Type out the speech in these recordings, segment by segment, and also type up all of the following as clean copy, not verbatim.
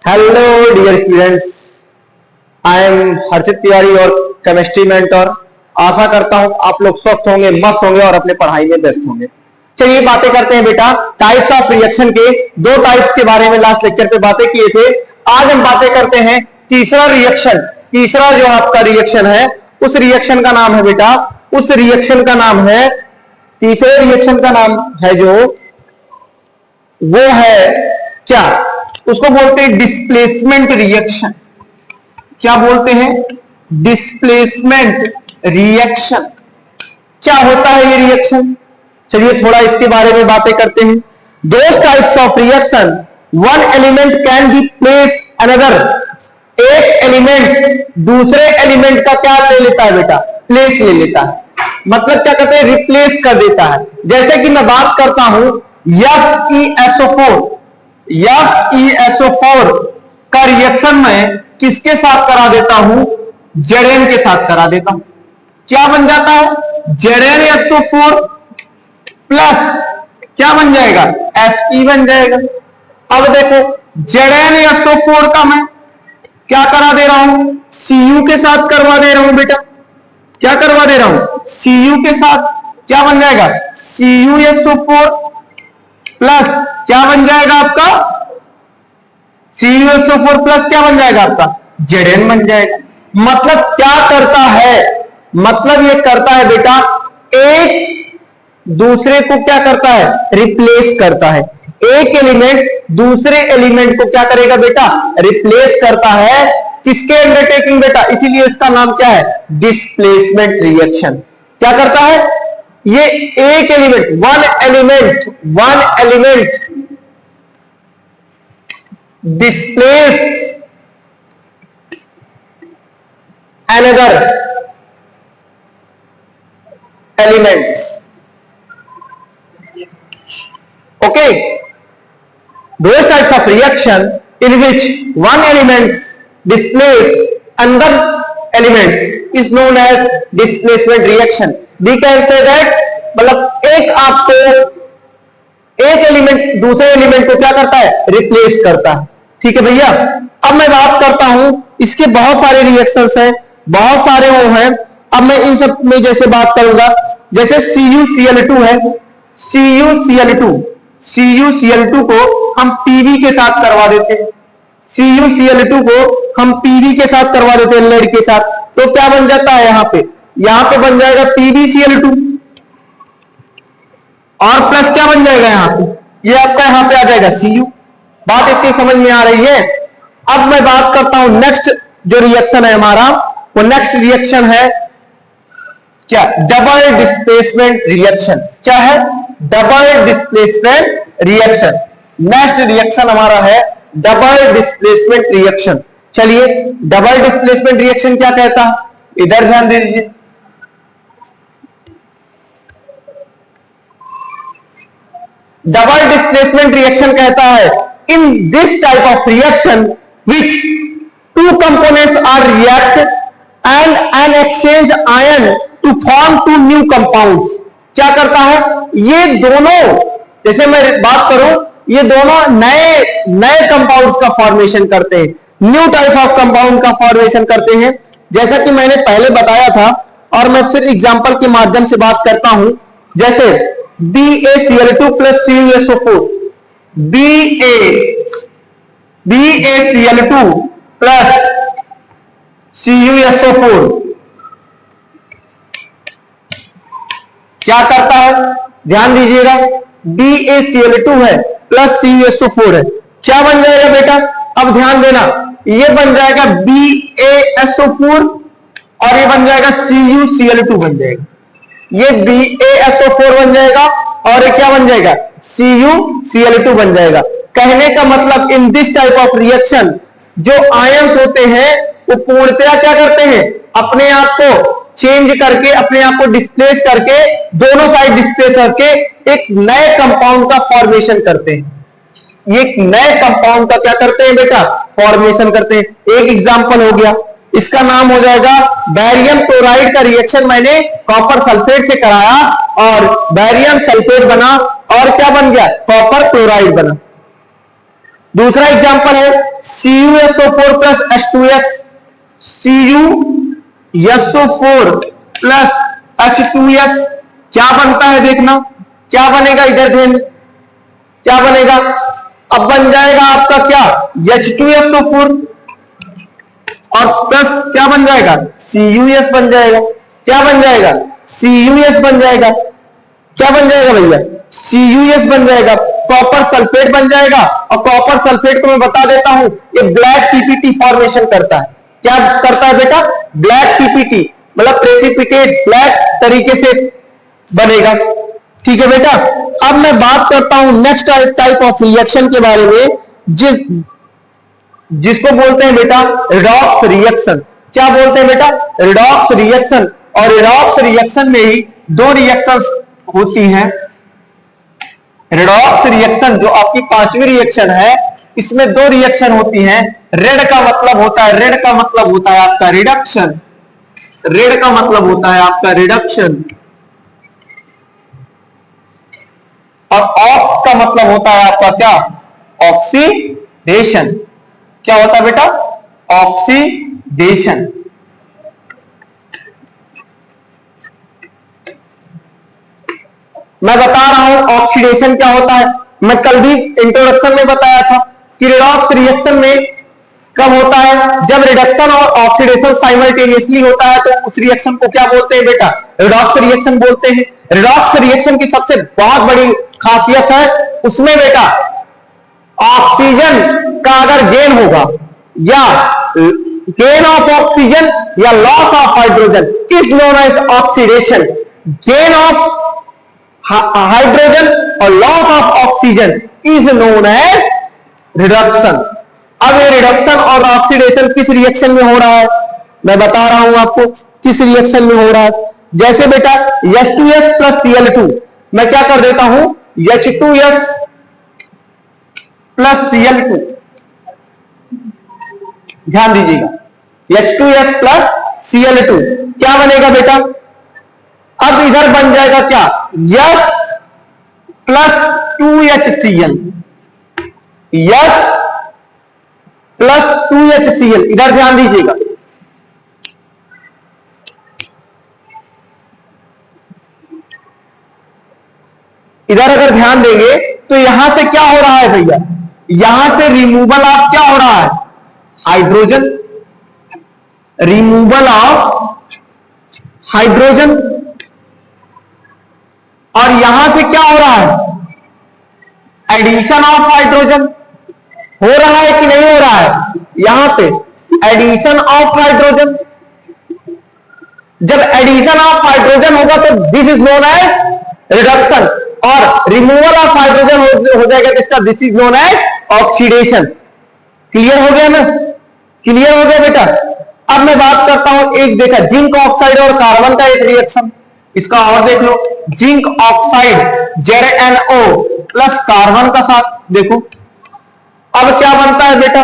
Hello dear students, I am Harshit Tiwari और chemistry mentor. आशा करता हूं आप लोग स्वस्थ होंगे, मस्त होंगे और अपने पढ़ाई में व्यस्त होंगे। चलिए बातें करते हैं बेटा टाइप्स ऑफ रिएक्शन के। दो टाइप्स के बारे में लास्ट लेक्चर पे बातें किए थे। आज हम बातें करते हैं तीसरा रिएक्शन। तीसरा जो आपका रिएक्शन है उस रिएक्शन का नाम है बेटा, उस रिएक्शन का नाम है, तीसरे रिएक्शन का नाम है जो वो है क्या, उसको बोलते हैं डिस्प्लेसमेंट रिएक्शन। क्या बोलते हैं? Displacement reaction. क्या होता है ये रिएक्शन? चलिए थोड़ा इसके बारे में बातें करते हैं। Those types of reaction, one element can be place another. एक एलिमेंट दूसरे एलिमेंट का क्या ले लेता है बेटा? प्लेस ले लेता है। मतलब क्या कहते हैं? रिप्लेस कर देता है। जैसे कि मैं बात करता हूं FeSO4, FeSO4 का रिएक्शन मैं किसके साथ करा देता हूं? Zn के साथ करा देता हूं। क्या बन जाता है? ZnSO4 प्लस क्या बन जाएगा? Fe बन जाएगा। अब देखो ZnSO4 का मैं क्या करा दे रहा हूं? Cu के साथ करवा दे रहा हूं बेटा। क्या करवा दे रहा हूं? Cu के साथ। क्या बन जाएगा? CuSO4 प्लस क्या बन जाएगा आपका? CuSO4 प्लस क्या बन जाएगा आपका? Zn बन जाएगा। मतलब क्या करता है? मतलब ये करता है बेटा, एक दूसरे को क्या करता है? रिप्लेस करता है। एक एलिमेंट दूसरे एलिमेंट को क्या करेगा बेटा? रिप्लेस करता है। किसके अंडरटेकिंग बेटा? इसीलिए इसका नाम क्या है? Displacement reaction. क्या करता है? ये एक element, one element displace another elements. Okay, those types of reaction in which one element displace another elements is known as displacement reaction. We can say that मतलब एक आपको एक एलिमेंट दूसरे एलिमेंट को क्या करता है? रिप्लेस करता है। ठीक है भैया। अब मैं बात करता हूं, इसके बहुत सारे रिएक्शंस हैं, बहुत सारे वो हैं। अब मैं इन सब में जैसे बात करूंगा, जैसे CuCl2 है, CuCl2 को हम PV के साथ करवा देते हैं। CuCl2 को हम PV के साथ करवा देते हैं, लेड के साथ। तो क्या बन जाता है? यहां पे बन जाएगा PbCl2 और प्लस क्या बन जाएगा यहां पे? ये आपका यहां पे आ जाएगा Cu। बात इतनी समझ में आ रही है? अब मैं बात करता हूं नेक्स्ट जो रिएक्शन है हमारा, वो नेक्स्ट रिएक्शन है क्या? Double displacement reaction. क्या है? Double displacement reaction. Next reaction हमारा है डबल डिस्प्लेसमेंट रिएक्शन। चलिए डबल डिस्प्लेसमेंट रिएक्शन क्या कहता है, इधर ध्यान दे दीजिए। डबल डिस्प्लेसमेंट रिएक्शन कहता है, in this type of reaction which two components are react and an exchange ion to form two new compounds. क्या करता है? ये दोनों, जैसे मैं बात करूं, ये दोनों नए कंपाउंड्स का फॉर्मेशन करते हैं, न्यू टाइप ऑफ कंपाउंड का फॉर्मेशन करते हैं। जैसा कि मैंने पहले बताया था और मैं फिर एग्जांपल के माध्यम से बात करता हूं, जैसे BaCl2 plus CuSO4, BaCl2 plus CuSO4 क्या करता है? ध्यान दीजिएगा, BaCl2 है प्लस CuSO4 है। क्या बन जाएगा बेटा? अब ध्यान देना, ये बन जाएगा BaSO4 और ये बन जाएगा CuCl2 बन जाएगा। ये BaSO4 बन जाएगा और ये क्या बन जाएगा? CuCl2 बन जाएगा। कहने का मतलब इन दिस टाइप ऑफ रिएक्शन जो आयंस होते हैं वो पूर्णतया क्या करते हैं? अपने आप को चेंज करके, अपने आप को डिस्प्लेस करके, दोनों साइड डिस्प्लेस करके एक नए कंपाउंड का फॉर्मेशन करते हैं। ये एक नए कंपाउंड का क्या करते हैं बेटा? फॉर्मेशन करते हैं। एक एग्जांपल हो गया, इसका नाम हो जाएगा बैरियम क्लोराइड का रिएक्शन मैंने कॉपर सल्फेट से कराया और बैरियम सल्फेट बना और क्या बन गया? कॉपर क्लोराइड बना। दूसरा एग्जांपल है CuSO4 plus H2S, CuSO4 plus H2S क्या बनता है देखना, क्या बनेगा इधर ध्यान, क्या बनेगा, अब बन जाएगा आपका क्या H2SO4 और प्लस क्या बन जाएगा CuS बन जाएगा, क्या बन जाएगा CuS बन जाएगा, क्या बन जाएगा भैया CuS बन जाएगा, कॉपर सल्फेट बन जाएगा। और कॉपर सल्फेट को मैं बता देता हूं ये ब्लैक पीपीटी फॉर्मेशन करता है, क्या करता है बेटा ब्लैक पीपीटी, मतलब प्रेसिपिटेट ब्लैक तरीके से बनेगा। ठीक है बेटा, अब मैं बात करता हूं नेक्स्ट टाइप ऑफ रिएक्शन के बारे में जिसको बोलते हैं बेटा रिडॉक्स रिएक्शन। क्या बोलते हैं बेटा रिडॉक्स रिएक्शन। और रिडॉक्स रिएक्शन में ही दो रिएक्शंस होती हैं। रिडॉक्स रिएक्शन जो आपकी पांचवी रिएक्शन है, इसमें दो रिएक्शन होती हैं। रेड का मतलब होता है, रेड का मतलब होता है आपका रिडक्शन, रेड का मतलब होता है आपका रिडक्शन, और ऑक्स का मतलब होता है आपका क्या ऑक्सीडेशन। क्या होता है बेटा ऑक्सीडेशन। मैं बता रहा हूं ऑक्सीडेशन क्या होता है। मैं कल भी इंट्रोडक्शन में बताया था कि रिडॉक्स रिएक्शन में कब होता है, जब रिडक्शन और ऑक्सीडेशन साइमल्टेनियसली होता है, तो उस रिएक्शन को क्या बोलते हैं बेटा रिडॉक्स रिएक्शन बोलते हैं। रिडॉक्स रिएक्शन की सबसे बहुत बड़ी खासियत है उसमें बेटा ऑक्सीजन का अगर गेन होगा या गेन ऑफ ऑक्सीजन या loss of hydrogen is known as oxidation. Gain of hydrogen और loss of oxygen is known as reduction. अब ये रिडक्शन और ऑक्सीडेशन किस रिएक्शन में हो रहा है, मैं बता रहा हूं आपको किस रिएक्शन में हो रहा है। जैसे बेटा H2S प्लस Cl2, मैं क्या कर देता हूं H2S प्लस Cl2, ध्यान दीजिएगा H2S प्लस Cl2 क्या बनेगा बेटा, अब इधर बन जाएगा क्या S plus 2HCl, S plus 2HCl। इधर ध्यान दीजिएगा, इधर अगर ध्यान देंगे तो यहां से क्या हो रहा है भैया, यहां से रिमूवल ऑफ क्या हो रहा है हाइड्रोजन, रिमूवल ऑफ हाइड्रोजन, और यहां से क्या हो रहा है एडिशन ऑफ हाइड्रोजन। हो रहा है कि नहीं हो रहा है, यहां पे एडिशन ऑफ हाइड्रोजन। जब एडिशन ऑफ हाइड्रोजन होगा तो this is known as reduction, और रिमूवल ऑफ हाइड्रोजन हो जाएगा जिसका this is known as oxidation. Clear हो गया ना, क्लियर हो गया बेटा। अब मैं बात करता हूं, एक देखा जिंक ऑक्साइड और कार्बन का एक रिएक्शन, इसका और देख लो, zinc oxide ZnO plus carbon का साथ देखो, अब क्या बनता है बेटा,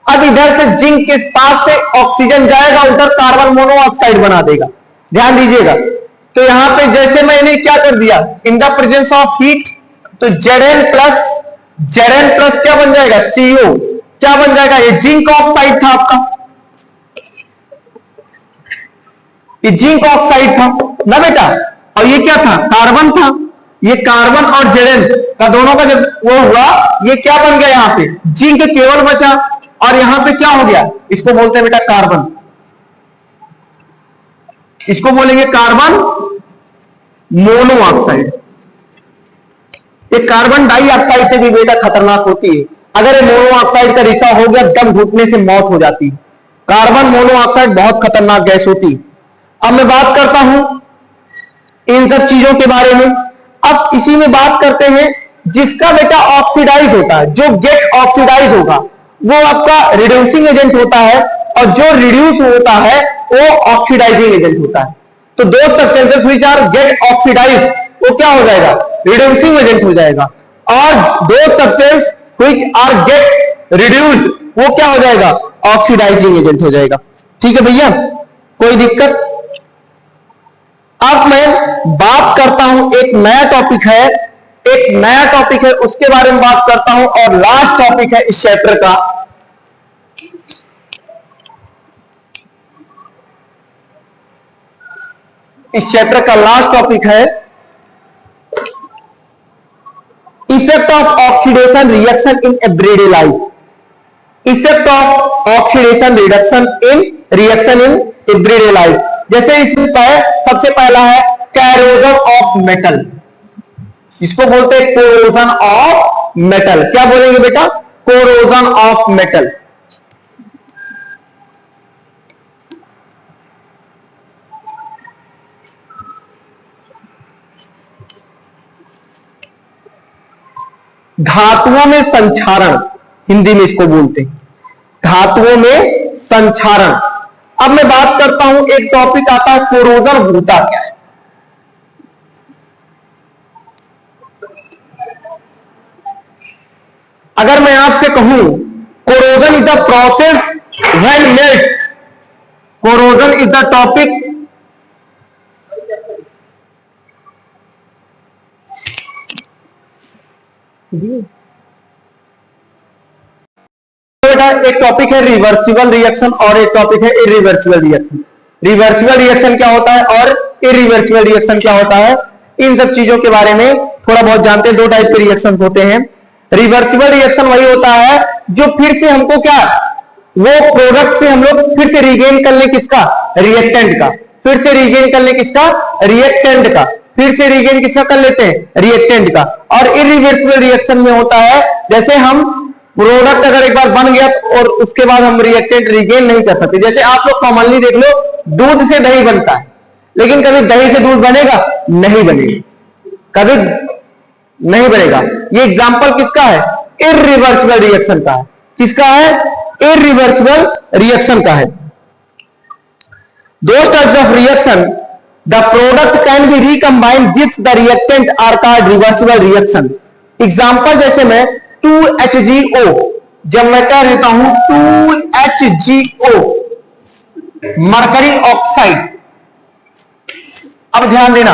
अब इधर से जिंक के पास से ऑक्सीजन जाएगा, उधर कार्बन मोनोऑक्साइड बना देगा। ध्यान दीजिएगा, तो यहां पे जैसे मैंने क्या कर दिया in the presence of heat, तो Zn प्लस क्या बन जाएगा CO, क्या बन जाएगा, ये जिंक ऑक्साइड था आपका, ये जिंक ऑक्साइड था ना बेटा, और ये क्या था कार्बन था। ये कार्बन और Zn का दोनों का जब वो हुआ, ये क्या बन गया, यहां पे जिंक केवल बचा, और यहां पे क्या हो गया, इसको बोलते हैं बेटा कार्बन, इसको बोलेंगे कार्बन मोनोऑक्साइड। ये कार्बन डाइऑक्साइड से भी बेटा खतरनाक होती है, अगर ये मोनोऑक्साइड का रिसा हो गया दम घुटने से मौत हो जाती है। कार्बन मोनोऑक्साइड बहुत खतरनाक गैस होती है। अब मैं बात करता हूं इन सब चीजों के बारे में। अब इसी में बात करते हैं जिसका बेटा ऑक्सीडाइज होता है, जो गेट ऑक्सीडाइज होगा वो आपका रिड्यूसिंग एजेंट होता है, और जो रिड्यूस होता है वो ऑक्सीडाइजिंग एजेंट होता है। तो दो substances which are get oxidise वो क्या हो जाएगा रिड्यूसिंग एजेंट हो जाएगा, और दो substance which are get reduced वो क्या हो जाएगा ऑक्सीडाइजिंग एजेंट हो जाएगा। ठीक है भैया, कोई दिक्कत। अब मैं बात करता हूं, एक नया टॉपिक है एक नया टॉपिक है उसके बारे में बात करता हूं और लास्ट टॉपिक है इस चैप्टर का। इस चैप्टर का लास्ट टॉपिक है effect of oxidation reaction in everyday life. Effect of oxidation reduction in reaction in everyday life. जैसे इसमें सबसे पहला है कैरोजन ऑफ मेटल, इसको बोलते हैं कोरोजन ऑफ मेटल। क्या बोलेंगे बेटा? Corrosion of metal. धातुओं में संक्षारण, हिंदी में इसको बोलते हैं धातुओं में संक्षारण। अब मैं बात करता हूं, एक टॉपिक आता है कोरोजन होता क्या है। अगर मैं आपसे कहूं corrosion is the process when melt, corrosion is the topic एक टॉपिक है रिवर्सिबल रिएक्शन और एक टॉपिक है इरिवर्सिबल रिएक्शन। रिवर्सिबल रिएक्शन क्या होता है और इरिवर्सिबल रिएक्शन क्या होता है, इन सब चीजों के बारे में थोड़ा बहुत जानते हैं। दो टाइप के रिएक्शन होते हैं। रिवर्सिबल रिएक्शन वही होता है जो फिर से हमको क्या, वो प्रोडक्ट से हम लोग फिर से रिगेन कर ले किसका, रिएक्टेंट का। फिर से रिगेन कर ले किसका, रिएक्टेंट का। फिर से रिगेन किसका कर लेते हैं, रिएक्टेंट का। और इरिवर्सिबल रिएक्शन में होता है जैसे हम प्रोडक्ट अगर एक बार बन गया और उसके बाद हम रिएक्टेंट रिगेन नहीं कर सकते। जैसे आप लोग कॉमनली देख लो, दूध से दही बनता है, लेकिन कभी दही से दूध बनेगा, नहीं बनेगा, कभी नहीं बनेगा। ये एग्जांपल किसका है, इरिवर्सिबल रिएक्शन का है। किसका है, इरिवर्सिबल रिएक्शन का है। Those types of reaction, the product can be recombined if the reactant are called reversible reaction. Example जैसे मैं 2HgO, जब मैं कह देता हूं 2HgO मरकरी ऑक्साइड। अब ध्यान देना,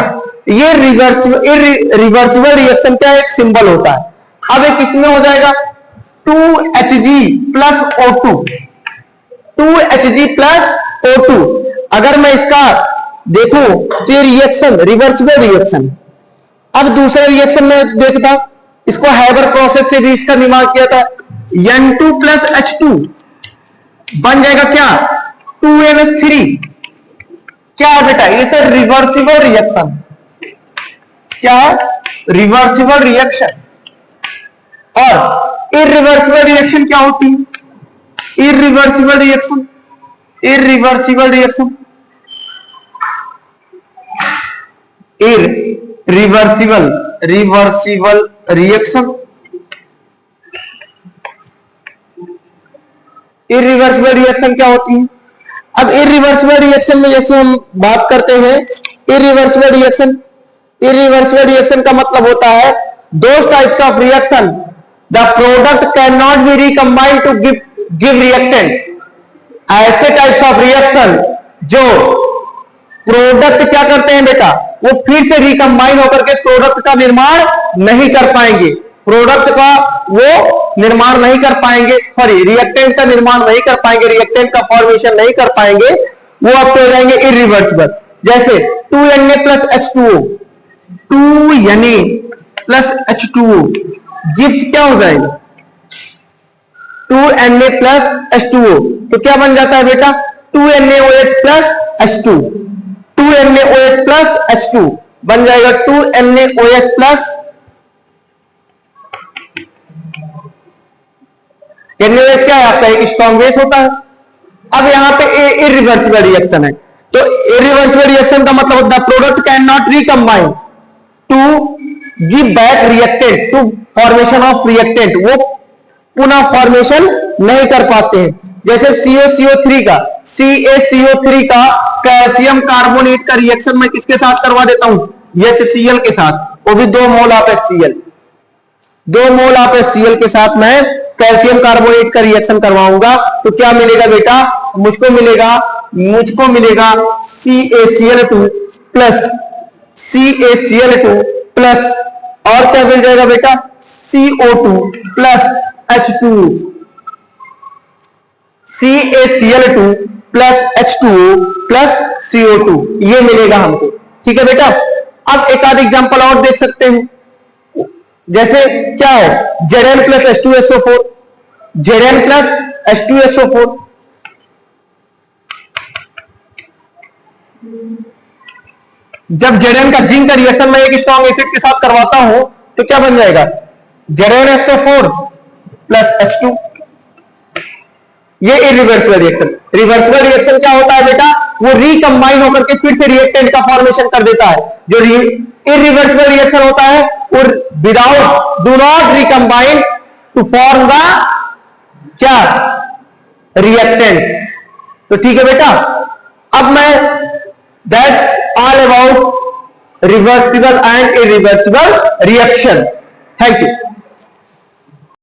ये रिवर्सिबल रिएक्शन का एक सिंबल होता है। अब एक इसमें हो जाएगा 2Hg plus O2, 2Hg plus O2। अगर मैं इसका देखूं तो ये रिएक्शन रिवर्सिबल रिएक्शन। अब दूसरा रिएक्शन में देखता, इसको हैबर प्रोसेस से भी इसका निर्माण किया था। N2 प्लस H2 बन जाएगा क्या, 2NH3। क्या है बेटा, ये सर रिवर्सिबल रिएक्शन। क्या है, रिवर्सिबल रिएक्शन। और इरिवर्सिबल रिएक्शन क्या होती है, irreversible reaction, irreversible reaction, irreversible reversible reaction, irreversible reaction क्या होती है। अब इरिवर्सिबल रिएक्शन में जैसे हम बात करते हैं, इरिवर्सिबल रिएक्शन, इरिवर्सिबल रिएक्शन का मतलब होता है those types of reaction the product can not be recombined to give reactant. ऐसे टाइप्स ऑफ रिएक्शन जो प्रोडक्ट क्या करते हैं बेटा, वो फिर से रिकंबाइन होकर के प्रोडक्ट का निर्माण नहीं कर पाएंगे, प्रोडक्ट का वो निर्माण नहीं कर पाएंगे, सॉरी रिएक्टेंट का निर्माण नहीं कर पाएंगे, रिएक्टेंट का फॉर्मेशन नहीं कर पाएंगे, वो आपको हो जाएंगे इरिवर्सिबल। जैसे 2Na plus H2O, 2Na plus H2O gives क्या हो जाएगा, 2Na प्लस H2O। तो क्या बन जाता है बेटा, 2NaOH plus H2, 2NaOH plus H2 बन जाएगा 2NaOH प्लस NaOH। क्या है आपका, एक स्ट्रॉन्ग बेस होता है। अब यहां पे इरिवर्सिबल रिएक्शन है, तो इरिवर्सिबल रिएक्शन का मतलब होता है product can not recombine to give back reactant to formation of reactant, वो पुनः फॉर्मेशन नहीं कर पाते हैं। जैसे CaCO3 का, CaCO3 का कैल्शियम कार्बोनेट का रिएक्शन मैं किसके साथ करवा देता हूं, HCl के साथ, वो भी 2 mole of HCl, 2 mole of HCl के साथ मैं कैल्शियम कार्बोनेट का रिएक्शन करवाऊंगा। तो क्या मिलेगा बेटा, मुझको मिलेगा CaCl2 प्लस CaCl2 प्लस और क्या मिल जाएगा बेटा, CO2 plus H2O, CaCl2 plus H2O plus CO2, ये मिलेगा हमको। ठीक है बेटा। अब एक आध एग्जांपल और देख सकते हैं, जैसे क्या है, Zn plus H2SO4, Zn plus H2SO4, जब Zn का जिंक का रिएक्शन में एक स्ट्रॉन्ग एसिड के साथ करवाता हूं तो क्या बन जाएगा, ZnSO4 प्लस H2। ये इरिवर्सिबल रिएक्शन। रिवर्सिबल रिएक्शन क्या होता है बेटा, वो रिकंबाइन होकर के फिर से रिएक्टेंट का फॉर्मेशन कर देता है। जो इरिवर्सिबल रिएक्शन होता है वो without do not recombine to form the क्या, रिएक्टेंट। तो ठीक है बेटा, अब मैं that's all about reversible and irreversible reaction. Thank you.